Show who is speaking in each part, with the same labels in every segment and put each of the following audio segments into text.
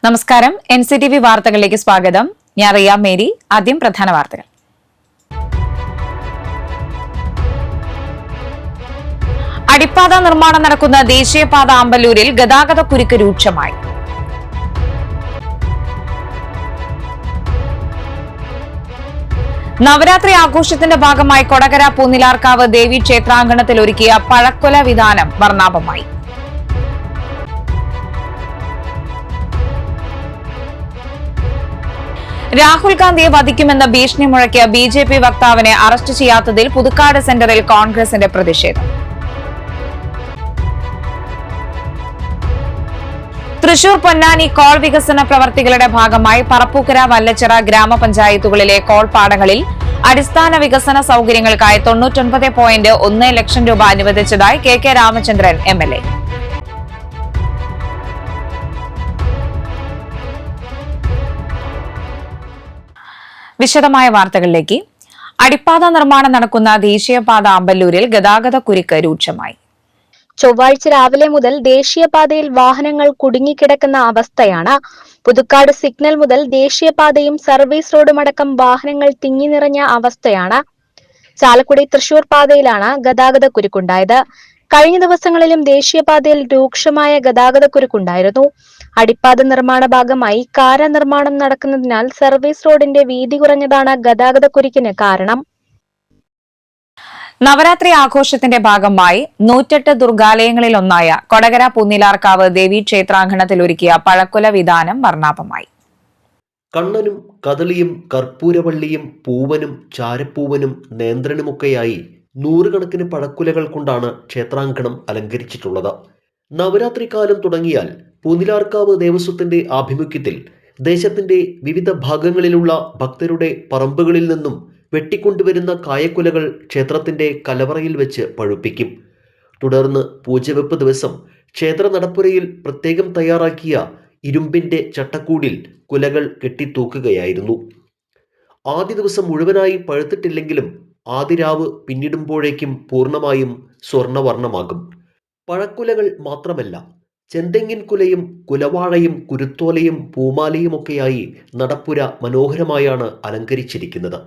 Speaker 1: നമസ്കാരം. NCTV വാർത്തകളിലേക്ക് സ്വാഗതം. ഞാൻ റിയ മേരി. ആദ്യം പ്രധാന വാർത്തകൾ. അടിപ്പാത നിർമ്മാണം നടക്കുന്ന ദേശീയപാത ആമ്പല്ലൂരിൽ ഗതാഗതക്കുരുക്ക് രൂക്ഷമായി. നവരാത്രി ആഘോഷത്തിന്റെ ഭാഗമായി കൊടകര പൂനിലാർക്കാവ് ദേവി ക്ഷേത്രാങ്കണത്തിൽ ഒരുക്കിയ പഴക്കൊല വിതാനം വർണ്ണാഭമായി. രാഹുൽ ഗാന്ധിയെ വധിക്കുമെന്ന ഭീഷണി മുഴക്കിയ BJP വക്താവിനെ അറസ്റ്റ് ചെയ്യാത്തതിൽ പുതുക്കാട് സെന്ററിൽ കോൺഗ്രസിന്റെ പ്രതിഷേധം. തൃശൂർ പൊന്നാനി കോൾ വികസന പ്രവർത്തികളുടെ ഭാഗമായി പറപ്പൂക്കര വല്ലച്ചിറ ഗ്രാമപഞ്ചായത്തുകളിലെ കോൾ പാടങ്ങളിൽ അടിസ്ഥാന വികസന സൌകര്യങ്ങൾക്കായി 99.1 ലക്ഷം രൂപ അനുവദിച്ചതായി KK രാമചന്ദ്രൻ MLA. വിശദമായ വാർത്തകളിലേക്ക്. അടിപ്പാത നിർമ്മാണം നടക്കുന്ന ദേശീയപാത ആമ്പല്ലൂരിൽ ഗതാഗതക്കുരുക്ക് രൂക്ഷമായി.
Speaker 2: ചൊവ്വാഴ്ച രാവിലെ മുതൽ ദേശീയപാതയിൽ വാഹനങ്ങൾ കുടുങ്ങിക്കിടക്കുന്ന അവസ്ഥയാണ്. പുതുക്കാട് സിഗ്നൽ മുതൽ ദേശീയപാതയും സർവീസ് റോഡുമടക്കം വാഹനങ്ങൾ തിങ്ങി നിറഞ്ഞ അവസ്ഥയാണ്. ചാലക്കുടി തൃശൂർ പാതയിലാണ് ഗതാഗതക്കുരുക്കുണ്ടായത്. കഴിഞ്ഞ ദിവസങ്ങളിലും ദേശീയപാതയിൽ രൂക്ഷമായ ഗതാഗതക്കുരുക്കുണ്ടായിരുന്നു. അടിപ്പാത നിർമ്മാണ ഭാഗമായി കാര നിർമ്മാണം നടക്കുന്നതിനാൽ സർവീസ് റോഡിന്റെ വീതി കുറഞ്ഞതാണ് ഗതാഗതക്കുരുക്കിന് കാരണം.
Speaker 1: നവരാത്രി ആഘോഷത്തിന്റെ ഭാഗമായി 108 ദുർഗാലയങ്ങളിലൊന്നായ കൊടകര പൂനിലാർക്കാവ് ദേവി ക്ഷേത്രാങ്കണത്തിൽ ഒരുക്കിയ പഴക്കൊല വിതാനം വർണ്ണാഭമായി.
Speaker 3: കണ്ണനും കദളിയും കർപ്പൂരവള്ളിയും പൂവനും ചാരപ്പൂവനും നേന്ത്രനുമൊക്കെയായി നൂറുകണക്കിന് പഴക്കുലകൾ കൊണ്ടാണ് ക്ഷേത്രാങ്കണം അലങ്കരിച്ചിട്ടുള്ളത്. നവരാത്രി കാലം തുടങ്ങിയാൽ പൂനിലാർക്കാവ് ദേവസ്വത്തിന്റെ ആഭിമുഖ്യത്തിൽ ദേശത്തിന്റെ വിവിധ ഭാഗങ്ങളിലുള്ള ഭക്തരുടെ പറമ്പുകളിൽ നിന്നും വെട്ടിക്കൊണ്ടുവരുന്ന കായക്കുലകൾ ക്ഷേത്രത്തിന്റെ കലവറയിൽ വെച്ച് പഴുപ്പിക്കും. തുടർന്ന് പൂജവെപ്പ് ദിവസം ക്ഷേത്ര നടപ്പുരയിൽ പ്രത്യേകം തയ്യാറാക്കിയ ഇരുമ്പിന്റെ ചട്ടക്കൂടിൽ കുലകൾ കെട്ടിത്തൂക്കുകയായിരുന്നു. ആദ്യ ദിവസം മുഴുവനായി പഴുത്തിട്ടില്ലെങ്കിലും ആദിരാവ് പിന്നിടുമ്പോഴേക്കും പൂർണ്ണമായും സ്വർണ്ണവർണ്ണമാകും. പഴക്കുലകൾ മാത്രമല്ല, ചെന്തെങ്ങിൻ കുലയും കുലവാഴയും കുരുത്തോലയും പൂമാലയുമൊക്കെയായി നടപ്പുര മനോഹരമായാണ് അലങ്കരിച്ചിരിക്കുന്നത്.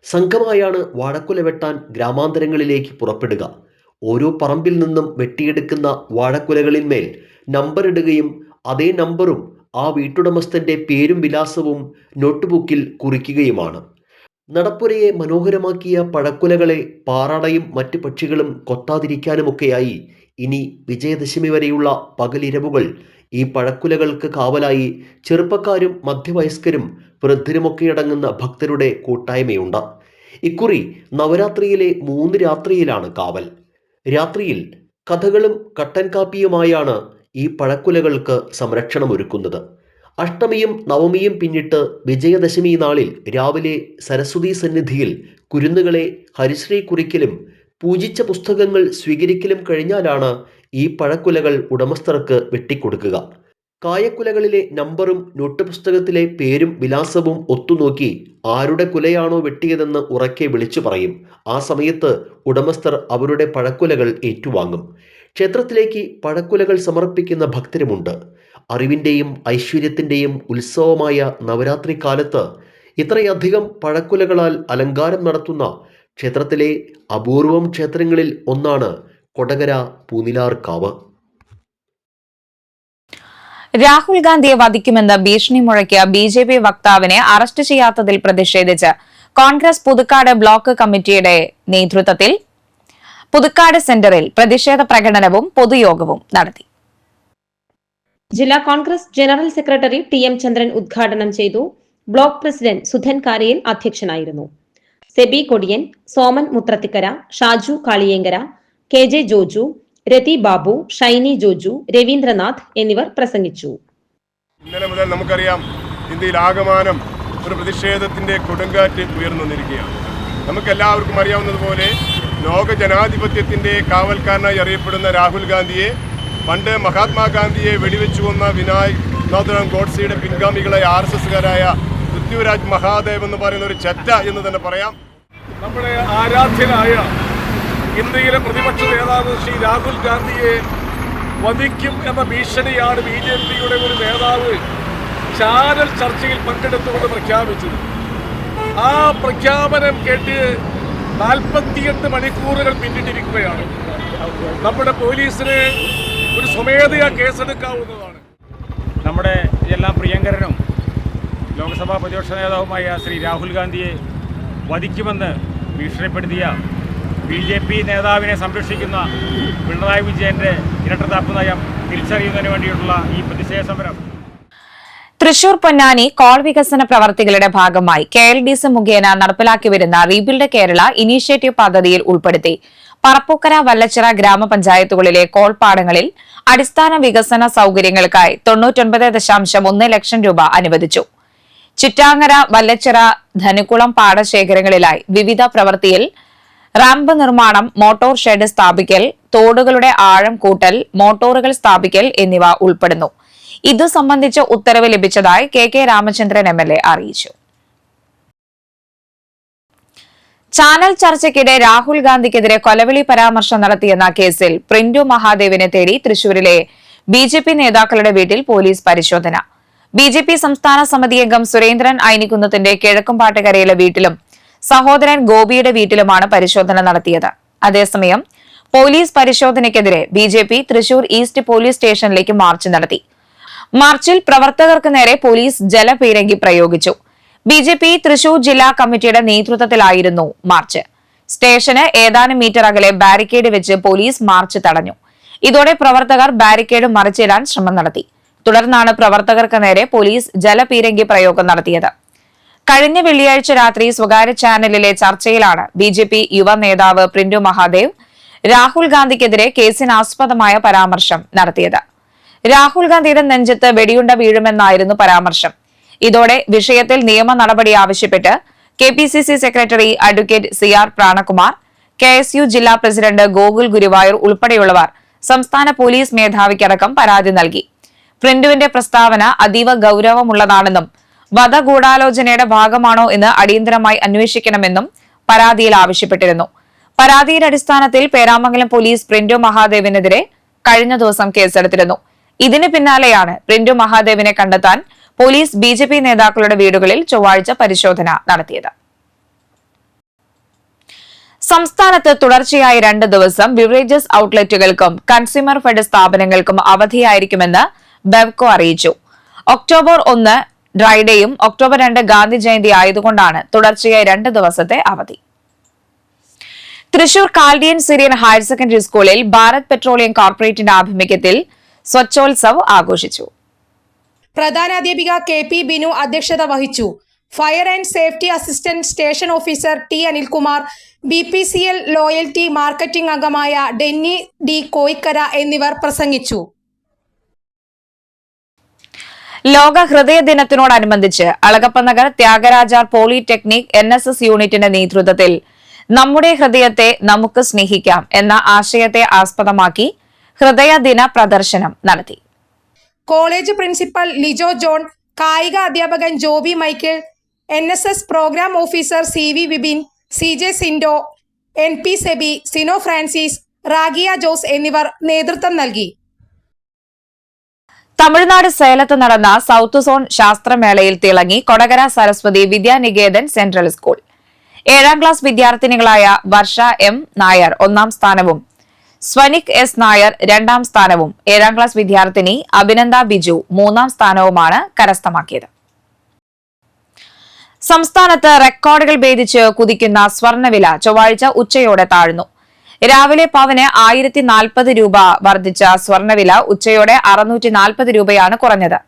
Speaker 3: സംഘമായാണ് വാഴക്കുല വെട്ടാൻ ഗ്രാമാന്തരങ്ങളിലേക്ക് പുറപ്പെടുക. ഓരോ പറമ്പിൽ നിന്നും വെട്ടിയെടുക്കുന്ന വാഴക്കുലകളിന്മേൽ നമ്പറിടുകയും അതേ നമ്പറും ആ വീട്ടുടമസ്ഥന്റെ പേരും വിലാസവും നോട്ട്ബുക്കിൽ കുറിക്കുകയുമാണ്. നടപ്പുരയെ മനോഹരമാക്കിയ പഴക്കുലകളെ പാറാടയും മറ്റ് പക്ഷികളും കൊത്താതിരിക്കാനുമൊക്കെയായി ഇനി വിജയദശമി വരെയുള്ള പകലിരവുകൾ ഈ പഴക്കുലകൾക്ക് കാവലായി ചെറുപ്പക്കാരും മധ്യവയസ്കരും വൃദ്ധരുമൊക്കെയടങ്ങുന്ന ഭക്തരുടെ കൂട്ടായ്മയുണ്ട്. ഇക്കുറി നവരാത്രിയിലെ 3 രാത്രിയിലാണ് കാവൽ. രാത്രിയിൽ കഥകളും കട്ടൻ കാപ്പിയുമായാണ് ഈ പഴക്കുലകൾക്ക് സംരക്ഷണമൊരുക്കുന്നത്. അഷ്ടമിയും നവമിയും പിന്നിട്ട് വിജയദശമി നാളിൽ രാവിലെ സരസ്വതി സന്നിധിയിൽ കുരുന്നുകളെ ഹരിശ്രീ കുറിക്കലും പൂജിച്ച പുസ്തകങ്ങൾ സ്വീകരിക്കലും കഴിഞ്ഞാലാണ് ഈ പഴക്കുലകൾ ഉടമസ്ഥർക്ക് വെട്ടിക്കൊടുക്കുക. കായക്കുലകളിലെ നമ്പറും നോട്ട് പുസ്തകത്തിലെ പേരും വിലാസവും ഒത്തുനോക്കി ആരുടെ കുലയാണോ വെട്ടിയതെന്ന് ഉറക്കെ വിളിച്ചു പറയും. ആ സമയത്ത് ഉടമസ്ഥർ അവരുടെ പഴക്കുലകൾ ഏറ്റുവാങ്ങും. ക്ഷേത്രത്തിലേക്ക് പഴക്കുലകൾ സമർപ്പിക്കുന്ന ഭക്തരുമുണ്ട്. അറിവിൻ്റെയും ഐശ്വര്യത്തിൻ്റെയും ഉത്സവമായ നവരാത്രി കാലത്ത് ഇത്രയധികം പഴക്കുലകളാൽ അലങ്കാരം നടത്തുന്ന ക്ഷേത്രത്തിലെ അപൂർവം ക്ഷേത്രങ്ങളിൽ ഒന്നാണ് കൊടകര പൂനിലാർക്കാവ്.
Speaker 1: രാഹുൽ ഗാന്ധിയെ വധിക്കുമെന്ന് ഭീഷണി മുഴക്കിയ BJP വക്താവിനെ അറസ്റ്റ് ചെയ്യാത്തതിൽ പ്രതിഷേധിച്ച് കോൺഗ്രസ് പുതുക്കാട് ബ്ലോക്ക് കമ്മിറ്റിയുടെ നേതൃത്വത്തിൽ പുതുക്കാട് സെന്ററിൽ പ്രതിഷേധ പ്രകടനവും പൊതുയോഗവും നടത്തി.
Speaker 4: ജില്ലാ കോൺഗ്രസ് ജനറൽ സെക്രട്ടറി TM ചന്ദ്രൻ ഉദ്ഘാടനം ചെയ്തു. ബ്ലോക്ക് പ്രസിഡന്റ് സുധൻ കാരയിൽ അധ്യക്ഷനായിരുന്നു. സെബി കൊടിയൻ, സോമൻ മുത്രത്തിക്കര, ഷാജു കാളിയേങ്കര, KJ ജോജു, രതി ബാബു, ഷൈനി ജോജു, രവീന്ദ്രനാഥ് എന്നിവർ പ്രസംഗിച്ചു.
Speaker 5: ഇന്നലെ മുതൽ നമുക്കറിയാം, ഇന്ത്യയിൽ ആകമാനം ഒരു പ്രതിഷേധത്തിന്റെ കൊടുങ്കാറ്റ് ഉയർന്നു വന്നിരിക്കുകയാണ്. നമുക്കെല്ലാവർക്കും അറിയാവുന്നതുപോലെ ലോക ജനാധിപത്യത്തിന്റെ കാവൽക്കാരനായി അറിയപ്പെടുന്ന രാഹുൽ ഗാന്ധിയെ പണ്ട് മഹാത്മാഗാന്ധിയെ വെടിവെച്ചു കൊന്ന വിനായക് നാഥുറാം ഗോഡ്സെയുടെ പിൻഗാമികളായ RSSകാരായ പൃഥ്വിരാജ് മഹാദേവ് എന്ന് പറയുന്ന ഒരു ചെറ്റ എന്ന് തന്നെ പറയാം.
Speaker 6: നമ്മുടെ ആരാധ്യനായ ഇന്ത്യയിലെ പ്രതിപക്ഷ നേതാവ് ശ്രീ രാഹുൽ ഗാന്ധിയെ വധിക്കും എന്ന ഭീഷണിയാണ് BJPയുടെ ഒരു നേതാവ് ചാനൽ ചർച്ചയിൽ പങ്കെടുത്തുകൊണ്ട് പ്രഖ്യാപിച്ചത്. ആ പ്രഖ്യാപനം കേട്ട് 48 മണിക്കൂറുകൾ പിന്നിട്ടിരിക്കുകയാണ്. നമ്മുടെ പോലീസിന് ഒരു സ്വമേധയാ കേസെടുക്കാവുന്നതാണ്.
Speaker 7: നമ്മുടെ എല്ലാം പ്രിയങ്കരനും ലോക്സഭാ പ്രതിപക്ഷ നേതാവുമായ ശ്രീ രാഹുൽ ഗാന്ധിയെ വധിക്കുമെന്ന് ഭീഷണിപ്പെടുത്തിയ BJP നേതാവിനെ സംരക്ഷിക്കുന്ന പിണറായി വിജയന്റെ ഇരട്ടത്താപ്പ് നയം തിരിച്ചറിയുന്നതിന് വേണ്ടിയിട്ടുള്ള ഈ പ്രതിഷേധ സമരം
Speaker 1: തൃശൂർ പൊന്നാനി കോൾ വികസന പ്രവർത്തികളുടെ ഭാഗമായി KLDC മുഖേന നടപ്പിലാക്കി വരുന്ന റീബിൽഡ് കേരള ഇനീഷ്യേറ്റീവ് പദ്ധതിയിൽ ഉൾപ്പെടുത്തി പറപ്പൂക്കര വല്ലച്ചിറ ഗ്രാമപഞ്ചായത്തുകളിലെ കോൾപ്പാടങ്ങളിൽ അടിസ്ഥാന വികസന സൌകര്യങ്ങൾക്കായി 99.1 ലക്ഷം രൂപ അനുവദിച്ചു. ചിറ്റാങ്ങര, വല്ലച്ചിറ, ധനുക്കുളം പാടശേഖരങ്ങളിലായി വിവിധ പ്രവൃത്തിയിൽ റാമ്പ് നിർമ്മാണം, മോട്ടോർ ഷെഡ് സ്ഥാപിക്കൽ, തോടുകളുടെ ആഴം കൂട്ടൽ, മോട്ടോറുകൾ സ്ഥാപിക്കൽ എന്നിവ ഉൾപ്പെടുന്നു. ഇതു സംബന്ധിച്ച് ഉത്തരവ് ലഭിച്ചതായി KK രാമചന്ദ്രൻ MLA അറിയിച്ചു. ചാനൽ ചർച്ചയ്ക്കിടെ രാഹുൽ ഗാന്ധിക്കെതിരെ കൊലവിളി പരാമർശം നടത്തിയെന്ന കേസിൽ പ്രിന്റു മഹാദേവിനെ തേടി തൃശൂരിലെ BJP നേതാക്കളുടെ വീട്ടിൽ പോലീസ് പരിശോധന. BJP സംസ്ഥാന സമിതി അംഗം സുരേന്ദ്രൻ ഐനിക്കുന്നത്തിന്റെ കിഴക്കുംപാട്ടുകരയിലെ വീട്ടിലും സഹോദരൻ ഗോപിയുടെ വീട്ടിലുമാണ് പരിശോധന നടത്തിയത്. അതേസമയം പോലീസ് പരിശോധനയ്ക്കെതിരെ BJP തൃശൂർ ഈസ്റ്റ് പോലീസ് സ്റ്റേഷനിലേക്ക് മാർച്ച് നടത്തി. മാർച്ചിൽ പ്രവർത്തകർക്ക് നേരെ പോലീസ് ജലപീരങ്കി പ്രയോഗിച്ചു. BJP തൃശൂർ ജില്ലാ കമ്മിറ്റിയുടെ നേതൃത്വത്തിലായിരുന്നു മാർച്ച്. സ്റ്റേഷന് ഏതാനും മീറ്റർ അകലെ ബാരിക്കേഡ് വെച്ച് പോലീസ് മാർച്ച് തടഞ്ഞു. ഇതോടെ പ്രവർത്തകർ ബാരിക്കേഡ് മറിച്ചിടാൻ ശ്രമം നടത്തി. തുടർന്നാണ് പ്രവർത്തകർക്ക് നേരെ പോലീസ് ജലപീരങ്കി പ്രയോഗം നടത്തിയത്. കഴിഞ്ഞ വെള്ളിയാഴ്ച രാത്രി സ്വകാര്യ ചാനലിലെ ചർച്ചയിലാണ് BJP യുവ നേതാവ് പ്രിന്റു മഹാദേവ് രാഹുൽ ഗാന്ധിക്കെതിരെ കേസിനാസ്പദമായ പരാമർശം നടത്തിയത്. രാഹുൽ ഗാന്ധിയുടെ നെഞ്ചത്ത് വെടിയുണ്ട വീഴുമെന്നായിരുന്നു പരാമർശം. ഇതോടെ വിഷയത്തിൽ നിയമ നടപടി ആവശ്യപ്പെട്ട് KPCC secretary advocate CR Pranakumar, KSU ജില്ലാ പ്രസിഡന്റ് ഗോകുൽ ഗുരുവായൂർ ഉൾപ്പെടെയുള്ളവർ സംസ്ഥാന പോലീസ് മേധാവിക്കടക്കം പരാതി നൽകി. പ്രിന്റുവിന്റെ പ്രസ്താവന അതീവ ഗൌരവമുള്ളതാണെന്നും വധഗൂഢാലോചനയുടെ ഭാഗമാണോ എന്ന് അടിയന്തരമായി അന്വേഷിക്കണമെന്നും പരാതിയിൽ ആവശ്യപ്പെട്ടിരുന്നു. പരാതിയുടെ അടിസ്ഥാനത്തിൽ പേരാമംഗലം പോലീസ് പ്രിന്റു മഹാദേവിനെതിരെ കഴിഞ്ഞ ദിവസം കേസെടുത്തിരുന്നു. ഇതിന് പിന്നാലെയാണ് പ്രിന്റു മഹാദേവിനെ കണ്ടെത്താൻ പോലീസ് BJP നേതാക്കളുടെ വീടുകളിൽ ചൊവ്വാഴ്ച പരിശോധന നടത്തിയത്. സംസ്ഥാനത്ത് തുടർച്ചയായി 2 ദിവസം ബിവറേജസ് ഔട്ട്ലെറ്റുകൾക്കും കൺസ്യൂമർ ഫെഡ് സ്ഥാപനങ്ങൾക്കും അവധിയായിരിക്കുമെന്ന് ബെവ്കോ അറിയിച്ചു. ഒക്ടോബർ 1 ഡ്രൈഡേയും ഒക്ടോബർ 2 ഗാന്ധി ജയന്തി ആയതുകൊണ്ടാണ് തുടർച്ചയായി 2 ദിവസത്തെ അവധി. Thrissur Chaldean Syrian higher secondary സ്കൂളിൽ ഭാരത് പെട്രോളിയം കോർപ്പറേറ്റിന്റെ ആഭിമുഖ്യത്തിൽ സ്വച്ഛോത്സവ് ആഘോഷിച്ചു.
Speaker 8: പ്രധാനാധ്യാപിക KP ബിനു അധ്യക്ഷത വഹിച്ചു. Fire and safety assistant station officer T Anilkumar, BPCL loyalty marketing അംഗമായ ഡെന്നി D കോയിക്കര എന്നിവർ പ്രസംഗിച്ചു.
Speaker 1: ലോക ഹൃദയ ദിനത്തിനോടനുബന്ധിച്ച് അളഗപ്പനഗർ ത്യാഗരാജാർ പോളിടെക്നിക് NSS യൂണിറ്റിന്റെ നേതൃത്വത്തിൽ നമ്മുടെ ഹൃദയത്തെ നമുക്ക് സ്നേഹിക്കാം എന്ന ആശയത്തെ ആസ്പദമാക്കി ഹൃദയദിന പ്രദർശനം നടത്തി.
Speaker 8: കോളേജ് പ്രിൻസിപ്പൽ ലിജോ ജോൺ, കായിക അധ്യാപകൻ Joby Michael, NSS programme officer CV Vipin, CJ Sindo, NP Seby, Sino Francis, റാഗിയ Jose എന്നിവർ നേതൃത്വം നൽകി.
Speaker 1: തമിഴ്നാട് സേലത്ത് നടന്ന സൌത്ത് സോൺ ശാസ്ത്രമേളയിൽ തിളങ്ങി കൊടകര സരസ്വതി വിദ്യാനികേതൻ സെൻട്രൽ സ്കൂൾ. 7ാം ക്ലാസ് വിദ്യാർത്ഥിനികളായ വർഷ M നായർ 1ാം സ്ഥാനവും സ്വനിക് S നായർ 2ാം സ്ഥാനവും 7ാം ക്ലാസ് വിദ്യാർത്ഥിനി അഭിനന്ദ ബിജു 3ാം സ്ഥാനവുമാണ് കരസ്ഥമാക്കിയത്. സംസ്ഥാനത്ത് റെക്കോർഡുകൾ ഭേദിച്ച് കുതിക്കുന്ന സ്വർണ്ണവില ചൊവ്വാഴ്ച ഉച്ചയോടെ താഴ്ന്നു. രാവിലെ പവന് 1040 രൂപ വർദ്ധിച്ച സ്വർണ്ണവില ഉച്ചയോടെ 640 രൂപയാണ് കുറഞ്ഞത്.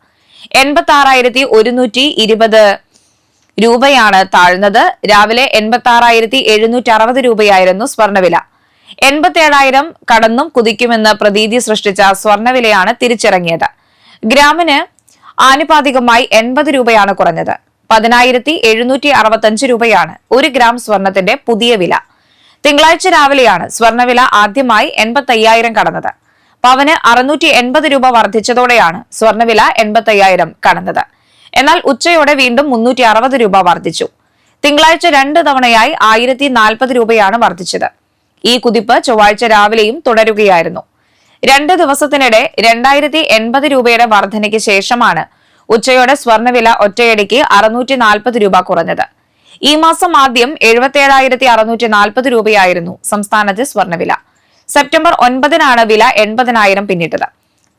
Speaker 1: 86,120 രൂപയാണ് താഴ്ന്നത്. രാവിലെ 86,760 രൂപയായിരുന്നു സ്വർണ്ണവില. 87,000 കടന്നും കുതിക്കുമെന്ന് പ്രതീതി സൃഷ്ടിച്ച സ്വർണ്ണവിലയാണ് തിരിച്ചിറങ്ങിയത്. ഗ്രാമിന് ആനുപാതികമായി 80 രൂപയാണ് കുറഞ്ഞത്. 10,765 രൂപയാണ് 1 ഗ്രാം സ്വർണത്തിന്റെ പുതിയ വില. തിങ്കളാഴ്ച രാവിലെയാണ് സ്വർണ്ണവില ആദ്യമായി 85,000 കടന്നത്. പവന് 680 രൂപ വർദ്ധിച്ചതോടെയാണ് സ്വർണ്ണവില 85,000 കടന്നത്. എന്നാൽ ഉച്ചയോടെ വീണ്ടും 360 രൂപ വർദ്ധിച്ചു. തിങ്കളാഴ്ച 2 തവണയായി 1,040 രൂപയാണ് വർദ്ധിച്ചത്. ഈ കുതിപ്പ് ചൊവ്വാഴ്ച രാവിലെയും തുടരുകയായിരുന്നു. 2 ദിവസത്തിനിടെ 2,080 രൂപയുടെ വർധനയ്ക്ക് ശേഷമാണ് ഉച്ചയോടെ സ്വർണ്ണവില ഒറ്റയടിക്ക് 640 രൂപ കുറഞ്ഞത്. ഈ മാസം ആദ്യം 77,640 രൂപയായിരുന്നു സംസ്ഥാനത്തെ സ്വർണ്ണവില. സെപ്റ്റംബർ 9-നാണ് വില 80,000 പിന്നിട്ടത്.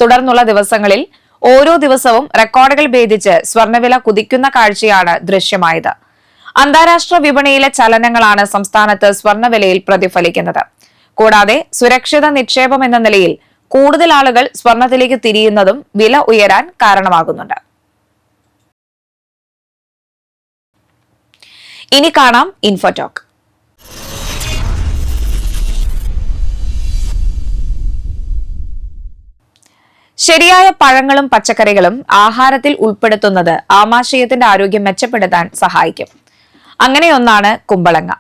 Speaker 1: തുടർന്നുള്ള ദിവസങ്ങളിൽ ഓരോ ദിവസവും റെക്കോർഡുകൾ ഭേദിച്ച് സ്വർണ്ണവില കുതിക്കുന്ന കാഴ്ചയാണ് ദൃശ്യമായത്. അന്താരാഷ്ട്ര വിപണിയിലെ ചലനങ്ങളാണ് സംസ്ഥാനത്ത് സ്വർണ്ണവിലയിൽ പ്രതിഫലിക്കുന്നത്. കൂടാതെ സുരക്ഷിത നിക്ഷേപം എന്ന നിലയിൽ കൂടുതൽ ആളുകൾ സ്വർണ്ണത്തിലേക്ക് തിരിയുന്നതും വില ഉയരാൻ കാരണമാകുന്നുണ്ട്. ഇനി കാണാം ഇൻഫോടോക്ക്. ശരിയായ പഴങ്ങളും പച്ചക്കറികളും ആഹാരത്തിൽ ഉൾപ്പെടുത്തുന്നത് ആമാശയത്തിന്റെ ആരോഗ്യം മെച്ചപ്പെടുത്താൻ സഹായിക്കും. അങ്ങനെയൊന്നാണ് കുമ്പളങ്ങ.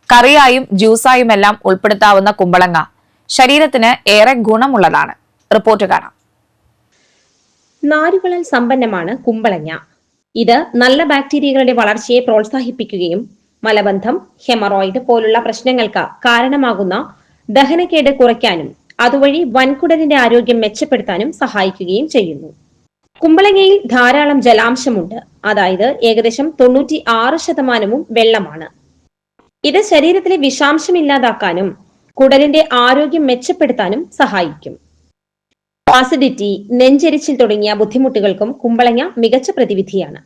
Speaker 1: കറിയായും ജ്യൂസായുമെല്ലാം ഉൾപ്പെടുത്താവുന്ന കുമ്പളങ്ങ ശരീരത്തിന് ഏറെ ഗുണമുള്ളതാണ്. റിപ്പോർട്ട് കാണാം.
Speaker 4: നാരുകളാൽ സമ്പന്നമാണ് കുമ്പളങ്ങ. ഇത് നല്ല ബാക്ടീരിയകളുടെ വളർച്ചയെ പ്രോത്സാഹിപ്പിക്കുകയും മലബന്ധം, ഹെമറോയിഡ് പോലുള്ള പ്രശ്നങ്ങൾക്ക് കാരണമാകുന്ന ദഹനക്കേട് കുറയ്ക്കാനും അതുവഴി വൻകുടലിന്റെ ആരോഗ്യം മെച്ചപ്പെടുത്താനും സഹായിക്കുകയും ചെയ്യുന്നു. കുമ്പളങ്ങയിൽ ധാരാളം ജലാംശമുണ്ട്. അതായത് ഏകദേശം 96% വെള്ളമാണ്. ഇത് ശരീരത്തിലെ വിഷാംശം ഇല്ലാതാക്കാനും കുടലിന്റെ ആരോഗ്യം മെച്ചപ്പെടുത്താനും സഹായിക്കും. ആസിഡിറ്റി, നെഞ്ചെരിച്ചിൽ തുടങ്ങിയ ബുദ്ധിമുട്ടുകൾക്കും കുമ്പളങ്ങ മികച്ച പ്രതിവിധിയാണ്.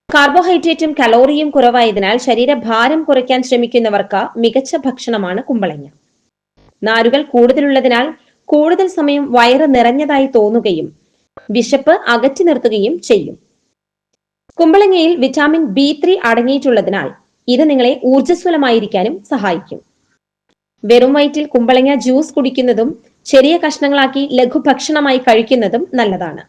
Speaker 4: കാർബോഹൈഡ്രേറ്റും കലോറിയും കുറവായതിനാൽ ശരീരഭാരം കുറയ്ക്കാൻ ശ്രമിക്കുന്നവർക്ക് മികച്ച ഭക്ഷണമാണ് കുമ്പളങ്ങ. നാരുകൾ കൂടുതലുള്ളതിനാൽ കൂടുതൽ സമയം വയറ് നിറഞ്ഞതായി തോന്നുകയും വിശപ്പ് അകറ്റി നിർത്തുകയും ചെയ്യും. കുമ്പളങ്ങയിൽ വിറ്റാമിൻ B3 അടങ്ങിയിട്ടുള്ളതിനാൽ ഇത് നിങ്ങളെ ഊർജ്ജസ്വലമായിരിക്കാനും സഹായിക്കും. വെറും വയറ്റിൽ കുമ്പളങ്ങ ജ്യൂസ് കുടിക്കുന്നതും ചെറിയ കഷ്ണങ്ങളാക്കി ലഘുഭക്ഷണമായി കഴിക്കുന്നതും നല്ലതാണ്.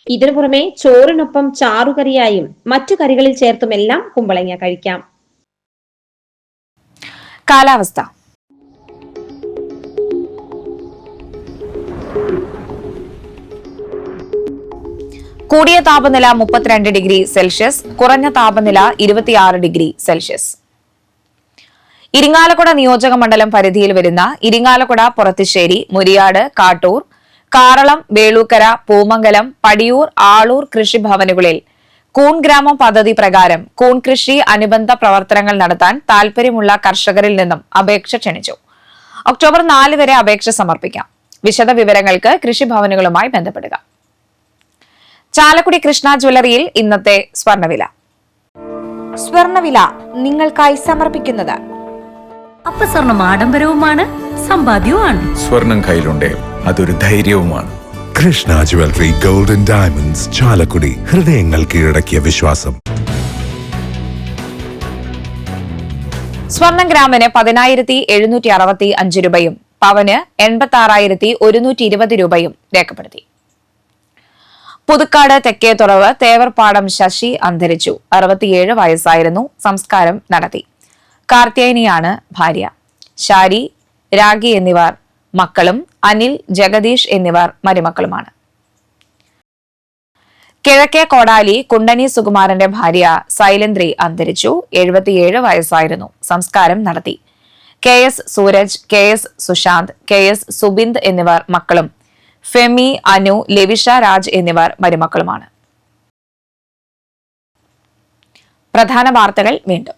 Speaker 4: ഇതിനു പുറമെ ചോറിനൊപ്പം ചാറുകറിയായും മറ്റു കറികളിൽ ചേർത്തുമെല്ലാം കുമ്പളങ്ങ കഴിക്കാം.
Speaker 1: കാലാവസ്ഥ. കൂടിയ താപനില 32 ഡിഗ്രി സെൽഷ്യസ്, കുറഞ്ഞ താപനില 26 ഡിഗ്രി സെൽഷ്യസ്. ഇരിങ്ങാലക്കുട നിയോജക മണ്ഡലം പരിധിയിൽ വരുന്ന ഇരിങ്ങാലക്കുട, പൊറത്തിശ്ശേരി, മുരിയാട്, കാട്ടൂർ, കാറളം, വേളൂക്കര, പൂമംഗലം, പടിയൂർ, ആളൂർ കൃഷിഭവനുകളിൽ കൂൺ ഗ്രാമം പദ്ധതി പ്രകാരം കൂൺ കൃഷി അനുബന്ധ പ്രവർത്തനങ്ങൾ നടത്താൻ താൽപര്യമുള്ള കർഷകരിൽ നിന്നും അപേക്ഷ ക്ഷണിച്ചു. ഒക്ടോബർ 4 വരെ അപേക്ഷ സമർപ്പിക്കാം. വിശദ വിവരങ്ങൾക്ക് കൃഷിഭവനുകളുമായി ബന്ധപ്പെടുക. ചാലക്കുടി കൃഷ്ണ ജ്വല്ലറിയിൽ ഇന്നത്തെ സ്വർണ്ണവില.
Speaker 9: സ്വർണ്ണവില നിങ്ങൾക്കായി സമർപ്പിക്കുന്നത്
Speaker 10: അപ്പസ്വർണം ആഡംബരവുമാണ്, സമ്പാദ്യവുമാണ്.
Speaker 11: സ്വർണം കയ്യിലുണ്ടേ അതൊരു ധൈര്യവുമാണ്.
Speaker 12: Krishna jewellery, gold and diamonds, Chalakudy. ഹൃദയങ്ങൾ കീഴടക്കിയ വിശ്വാസം.
Speaker 1: സ്വർണം ഗ്രാമിന് 10,765 രൂപയും പവന് 86,120 രൂപയും രേഖപ്പെടുത്തി. പുതുക്കാട് തെക്കേത്തുറവ് തേവർപ്പാടം ശശി അന്തരിച്ചു. 67 വയസ്സായിരുന്നു. സംസ്കാരം നടത്തി. കാർത്തിയായനിയാണ് ഭാര്യ. ശാരി, രാഗി എന്നിവർ മക്കളും അനിൽ, ജഗദീഷ് എന്നിവർ മരുമക്കളുമാണ്. കിഴക്കേ കോടാലി കുണ്ടനി സുകുമാരന്റെ ഭാര്യ സൈലന്ദ്രി അന്തരിച്ചു. 77 വയസ്സായിരുന്നു. സംസ്കാരം നടത്തി. KS Sooraj, KS Sushant, KS Subind എന്നിവർ മക്കളും ഫെമി, അനു, ലെവിഷ രാജ് എന്നിവർ മരുമക്കളുമാണ്. പ്രധാന വാർത്തകൾ വീണ്ടും.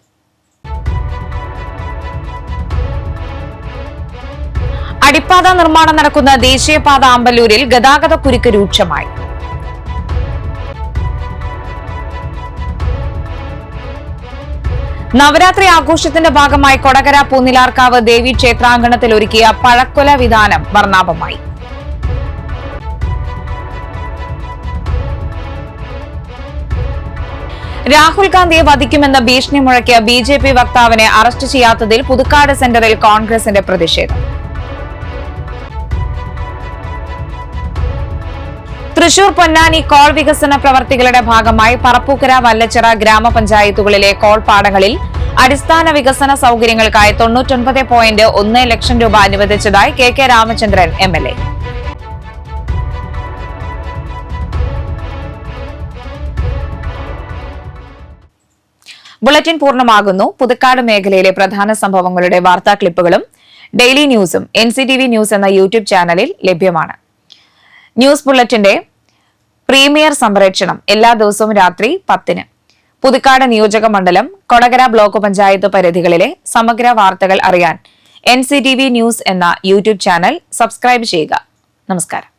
Speaker 1: അടിപ്പാത നിർമ്മാണം നടക്കുന്ന ദേശീയപാത ആമ്പല്ലൂരിൽ ഗതാഗത കുരുക്ക് രൂക്ഷമായി. നവരാത്രി ആഘോഷത്തിന്റെ ഭാഗമായി കൊടകര പൂനിലാർക്കാവ് ദേവി ക്ഷേത്രാങ്കണത്തിൽ ഒരുക്കിയ പഴക്കൊല വിധാനം വർണ്ണാഭമായി. രാഹുൽ ഗാന്ധിയെ വധിക്കുമെന്ന ഭീഷണി മുഴക്കിയ BJP വക്താവിനെ അറസ്റ്റ് ചെയ്യാത്തതിൽ പുതുക്കാട് സെന്ററിൽ കോൺഗ്രസിന്റെ പ്രതിഷേധം. തൃശൂർ പൊന്നാനി കോൾ വികസന പ്രവർത്തികളുടെ ഭാഗമായി പറപ്പൂക്കര, വല്ലച്ചിറ ഗ്രാമപഞ്ചായത്തുകളിലെ കോൾ പാടങ്ങളിൽ അടിസ്ഥാന വികസന സൌകര്യങ്ങൾക്കായി 99.1 ലക്ഷം രൂപ അനുവദിച്ചതായി KK രാമചന്ദ്രൻ MLA. ബുള്ളറ്റിൻ പൂർണ്ണമാകുന്നു. പുതുക്കാട് മേഖലയിലെ പ്രധാന സംഭവങ്ങളുടെ വാർത്താ ക്ലിപ്പുകളും ഡെയിലി ന്യൂസും NCTV ന്യൂസ് എന്ന യൂട്യൂബ് ചാനലിൽ ലഭ്യമാണ്. ന്യൂസ് ബുള്ളറ്റിന്റെ പ്രീമിയർ സംപ്രേഷണം എല്ലാ ദിവസവും രാത്രി 10-ന്. പുതുക്കാട് നിയോജക മണ്ഡലം, കൊടകര ബ്ലോക്ക് പഞ്ചായത്ത് പരിധികളിലെ സമഗ്ര വാർത്തകൾ അറിയാൻ NCTV ന്യൂസ് എന്ന യൂട്യൂബ് ചാനൽ സബ്സ്ക്രൈബ് ചെയ്യുക. നമസ്കാരം.